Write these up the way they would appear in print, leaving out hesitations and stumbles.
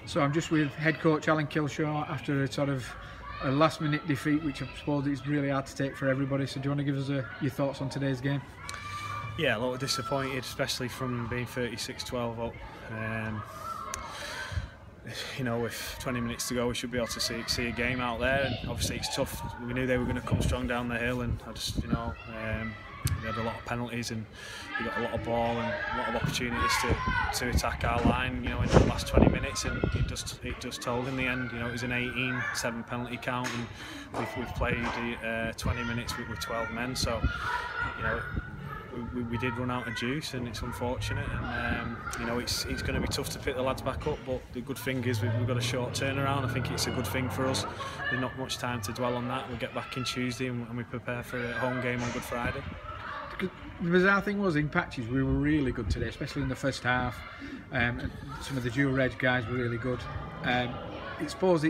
So I'm just with head coach Alan Kilshaw after a sort of a last-minute defeat, which I suppose is really hard to take for everybody. So do you want to give us your thoughts on today's game? Yeah, a little disappointed, especially from being 36-12 up. You know, with 20 minutes to go, we should be able to see a game out there. And obviously, it's tough. We knew they were going to come strong down the hill, and I just, you know, we had a lot of penalties, and we got a lot of ball and a lot of opportunities to attack our line. You know, in the last 20 minutes, and it just told in the end. You know, it was an 18-7 penalty count, and we've played 20 minutes with 12 men. So, you know, we did run out of juice, and it's unfortunate. And you know, it's going to be tough to pick the lads back up. But the good thing is we've got a short turnaround. I think it's a good thing for us. There's not much time to dwell on that. We'll get back in Tuesday, and we prepare for a home game on Good Friday. The bizarre thing was, in patches we were really good today, especially in the first half. Some of the dual reg guys were really good. I suppose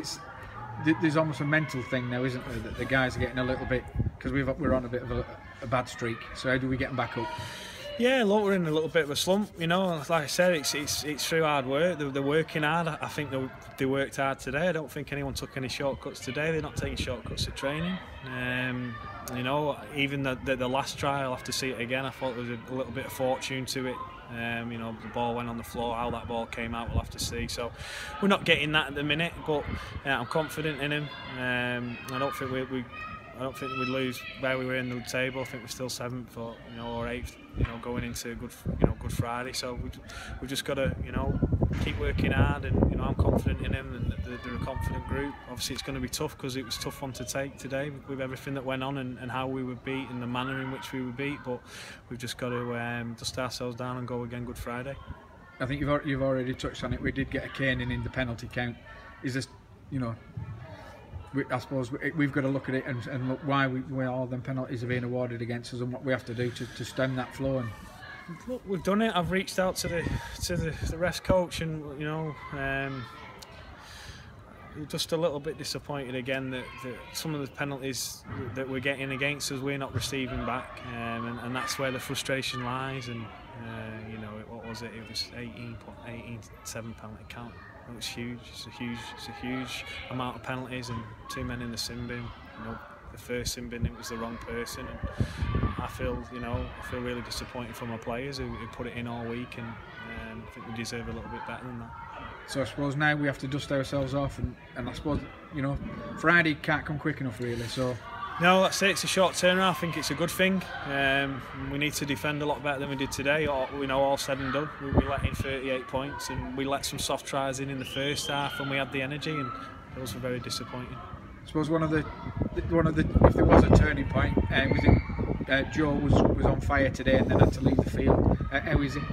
there's almost a mental thing now, isn't there, that the guys are getting a little bit, because we're on a bit of a bad streak. So how do we get them back up? Yeah, look, we're in a little bit of a slump. You know, like I said, it's through hard work. They're working hard. I think they worked hard today. I don't think anyone took any shortcuts today. They're not taking shortcuts at training. You know, even the last try, I'll have to see it again. I thought there was a little bit of fortune to it. You know, the ball went on the floor. How that ball came out, we'll have to see. So we're not getting that at the minute, but I'm confident in him. I don't think we'd lose where we were in the table. I think we're still 7th or 8th. You know, going into Good Friday. So we've just got to, you know, keep working hard, and you know, I'm confident in him, and they're a confident group. Obviously, it's going to be tough because it was a tough one to take today with everything that went on and how we were beat and the manner in which we were beat. But we've just got to dust ourselves down and go again Good Friday. I think you've already touched on it. We did get a caning in the penalty count. Is this, you know, I suppose we've got to look at it and look why all them penalties are being awarded against us and what we have to do to stem that flow. And look, we've done it. I've reached out to the ref coach, and you know, just a little bit disappointed again that some of the penalties that we're getting against us, we're not receiving back, and that's where the frustration lies. And you know, what was it? It was 18-7 penalty count. It was huge. It's a huge amount of penalties, and 2 men in the sin bin. You know, the first sin bin, it was the wrong person, and I feel really disappointed for my players who put it in all week, and I think we deserve a little bit better than that. So I suppose now we have to dust ourselves off, and I suppose, you know, Friday can't come quick enough really. So. No, that's it. It's a short turnaround. I think it's a good thing. We need to defend a lot better than we did today. All said and done, we let in 38 points, and we let some soft tries in the first half, and we had the energy, and those were very disappointing. I suppose one of the if there was a turning point, was it Joe was on fire today and then had to leave the field. How is it?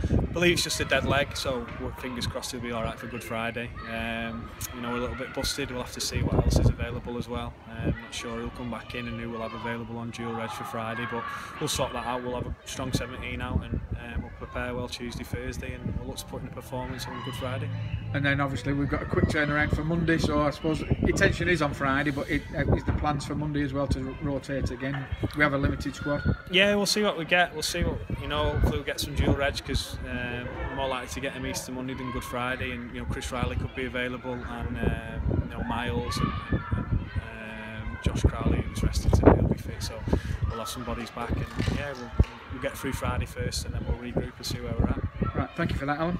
I believe it's just a dead leg, so we're fingers crossed he'll be all right for Good Friday. You know, we're a little bit busted. We'll have to see what else is available as well. Not sure he'll come back in and who we'll have available on dual reg for Friday, but we'll sort that out. We'll have a strong 17 out, and we'll prepare well Tuesday, Thursday, and we'll look to put in a performance on Good Friday. And then obviously we've got a quick turnaround for Monday, so I suppose intention is on Friday, but is the plans for Monday as well to rotate again? We have a limited squad. Yeah, we'll see what we get. We'll see what, you know, hopefully we'll get some dual reg, because we're more likely to get him Easter Monday than Good Friday, and you know, Chris Riley could be available, and you know, Miles and Josh Crowley, who's rested today, will be fit, so we'll have some bodies back, and yeah, we'll get through Friday first, and then we'll regroup and see where we're at. Right, thank you for that, Alan.